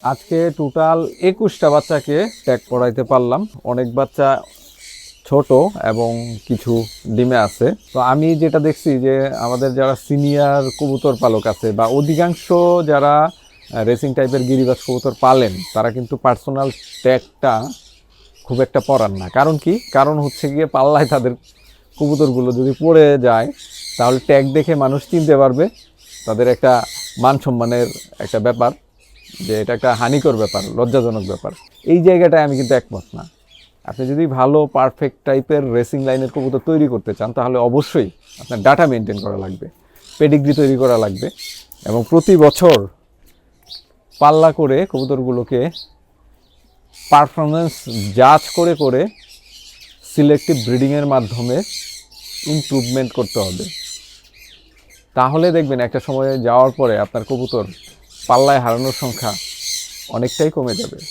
আজকে টোটাল 21টা বাচ্চাকে ট্যাগ করাইতে পারলাম। অনেক বাচ্চা ছোট এবং কিছু ডিমে আছে। তো আমি যেটা দেখছি যে আমাদের যারা সিনিয়র কবুতর পালক আছে বা অধিকাংশ যারা রেসিং টাইপের গিরিবাজ কবুতর পালেন তারা কিন্তু পার্সোনাল ট্যাগটা খুব একটা পরান না। কারণ কি? কারণ হচ্ছে গিয়ে পাল্লায় তাদের কবুতরগুলো যদি পড়ে যায় তাহলে ট্যাগ দেখে মানুষ চিনতে পারবে। তাদের একটা মান সম্মানের একটা ব্যাপার, যে এটা একটা হানিকর ব্যাপার, লজ্জাজনক ব্যাপার। এই জায়গাটায় আমি কিন্তু একমত না। আপনি যদি ভালো পারফেক্ট টাইপের রেসিং লাইনের কবুতর তৈরি করতে চান তাহলে অবশ্যই আপনার ডাটা মেনটেন করা লাগবে, পেডিগ্রি তৈরি করা লাগবে এবং প্রতি বছর পাল্লা করে কবুতরগুলোকে পারফরমেন্স জাজ করে করে সিলেক্টিভ ব্রিডিংয়ের মাধ্যমে ইমপ্রুভমেন্ট করতে হবে। তাহলে দেখবেন একটা সময়ে যাওয়ার পরে আপনার কবুতর পাল্লায় হারানোর সংখ্যা অনেকটাই কমে যাবে।